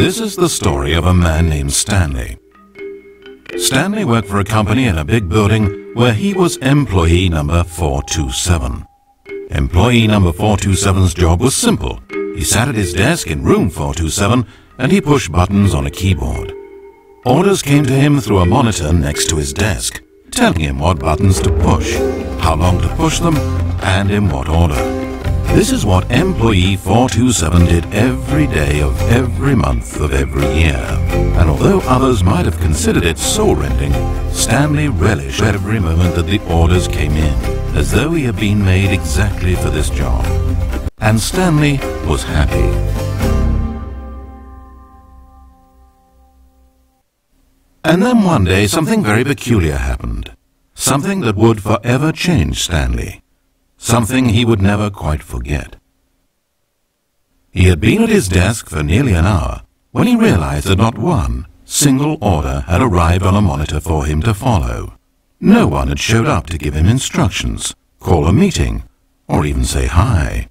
This is the story of a man named Stanley. Stanley worked for a company in a big building where he was employee number 427. Employee number 427's job was simple. He sat at his desk in room 427 and he pushed buttons on a keyboard. Orders came to him through a monitor next to his desk, telling him what buttons to push, how long to push them, and in what order. This is what employee 427 did every day of every month of every year. And although others might have considered it soul-rending, Stanley relished every moment that the orders came in, as though he had been made exactly for this job. And Stanley was happy. And then one day something very peculiar happened. Something that would forever change Stanley. Something he would never quite forget. He had been at his desk for nearly an hour when he realized that not one single order had arrived on a monitor for him to follow. No one had showed up to give him instructions, call a meeting, or even say hi.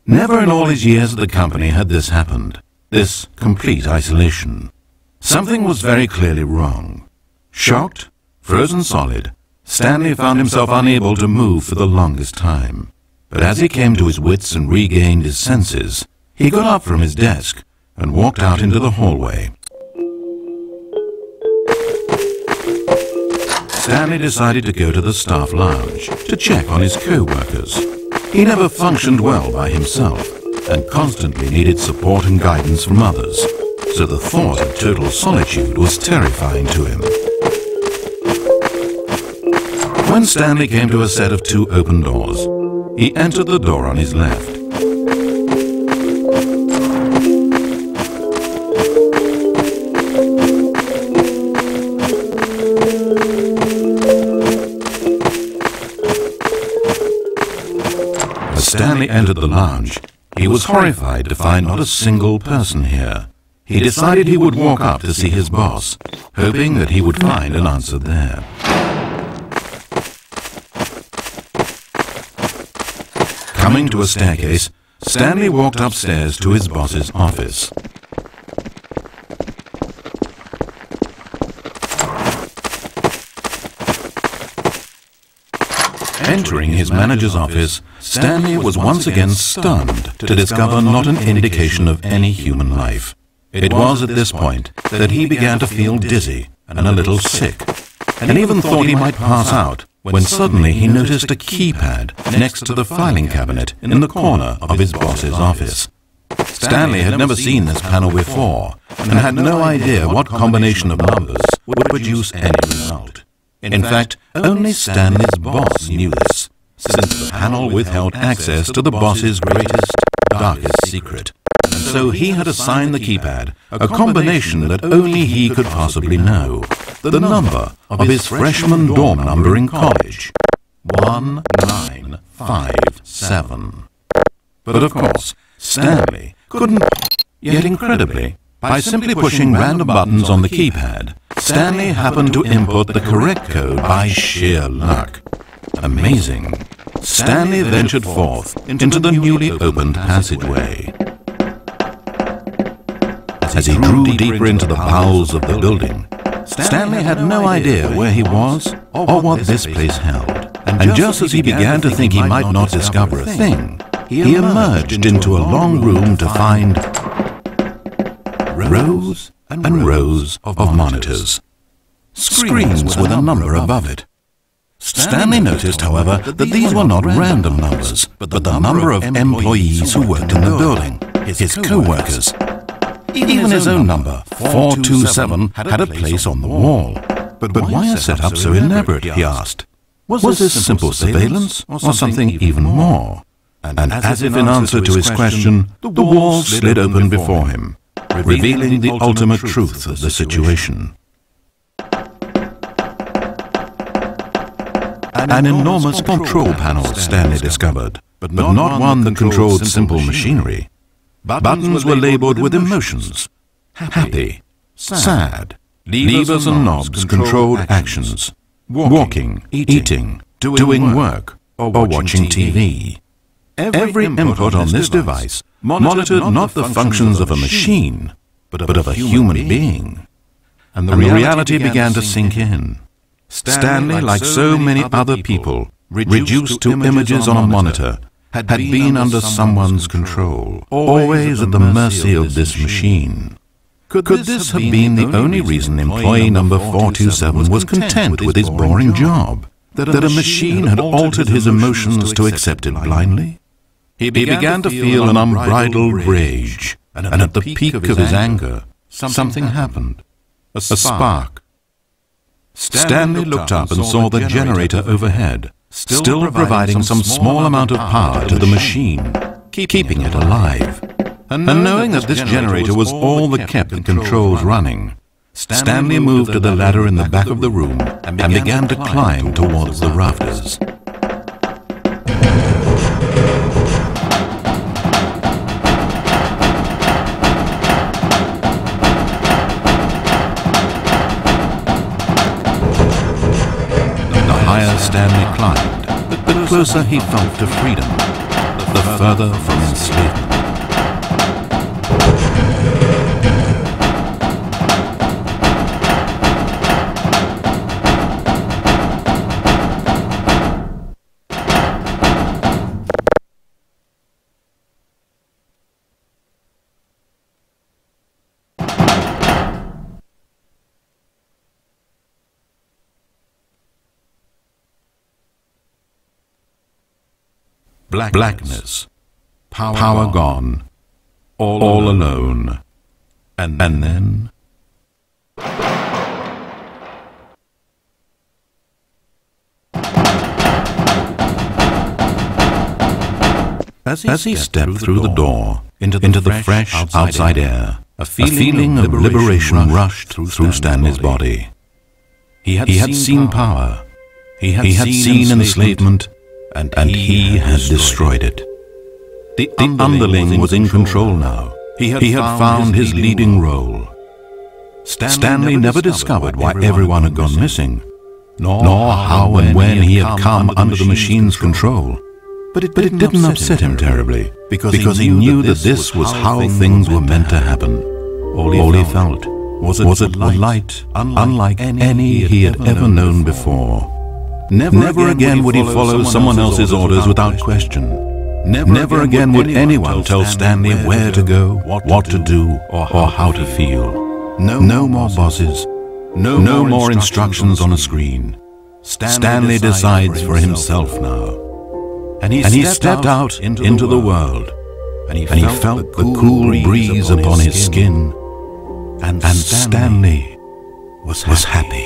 Never in all his years at the company had this happened, this complete isolation. Something was very clearly wrong. Shocked, frozen solid, Stanley found himself unable to move for the longest time. But as he came to his wits and regained his senses, he got up from his desk and walked out into the hallway. Stanley decided to go to the staff lounge to check on his co-workers. He never functioned well by himself and constantly needed support and guidance from others, so the thought of total solitude was terrifying to him. When Stanley came to a set of two open doors, he entered the door on his left. As Stanley entered the lounge, he was horrified to find not a single person here. He decided he would walk up to see his boss, hoping that he would find an answer there. Coming to a staircase, Stanley walked upstairs to his boss's office. Entering his manager's office, Stanley was once again stunned to discover not an indication of any human life. It was at this point that he began to feel dizzy and a little sick, and even thought he might pass out, when suddenly he noticed a keypad next to the filing cabinet in the corner of his boss's office. Stanley had never seen this panel before and had no idea what combination of numbers would produce any result. In fact, only Stanley's boss knew this, since the panel withheld access to the boss's greatest, darkest secret. And so he had assigned the keypad a combination that only he could possibly know. The number of his freshman dorm number in college. 1957. But of course, Stanley couldn't. Yet incredibly, by simply pushing random buttons on the keypad, Stanley happened to input the correct code by sheer luck. Amazing. Stanley ventured forth into the newly opened passageway. As he drew deeper into the bowels of the building, Stanley had no idea where he was or what this place held. And just as he began to think he might not discover a thing, he emerged into a long room to find rows and rows of monitors. Screens with a number above it. Stanley noticed, however, that these were not random numbers, but the number of employees who worked in the building, his co-workers. Even his own number, 427, had a place on the wall. But why a setup so elaborate, he asked. Was this simple surveillance, or something even more? And as if in answer to his question, the wall slid open before him, revealing the ultimate truth of the situation. An enormous control panel, Stanley discovered, but not one that controlled simple machinery. Buttons were labeled with emotions. Happy, sad. Levers and knobs controlled actions. Walking, eating, doing work, or watching TV. Every input on this device monitored not the functions of a machine, but of a human being. And the reality began to sink in. Stanley, like so many other people, reduced to images on a monitor, had been under someone's control, always at the mercy of this machine. Could this have been the only reason employee number 427 was content with his boring job? That a machine had altered his emotions to accept it blindly? He began to feel an unbridled rage, and at the peak of his anger, something happened. A spark. Stanley looked up and saw the generator overhead, still providing some small amount of power to the machine, keeping it alive. And knowing that this generator was all that kept the controls running, Stanley moved to the ladder in the back of the room and began to climb towards the rafters. The higher Stanley climbed, the closer he felt to freedom, the further from enslavement. Blackness, power gone, all alone, and then... As he stepped through the door into the fresh outside air, a feeling of liberation rushed through Stanley's body. He had seen power, he had seen enslavement, and he had destroyed it. The underling was in control now. He had found his leading role. Stanley never discovered why everyone had gone missing, nor how and when he had come under the machine's control. But it didn't upset him terribly, because he knew that this was how things were meant to happen. All he felt was a light unlike any he had ever known before. Never again would he follow someone else's orders without question. Never again would anyone tell Stanley where to go, what to do, or how to feel. No more bosses, no more instructions on a screen. Stanley decides for himself now. And he stepped out into the world, and he felt the cool breeze upon his skin, and Stanley was happy.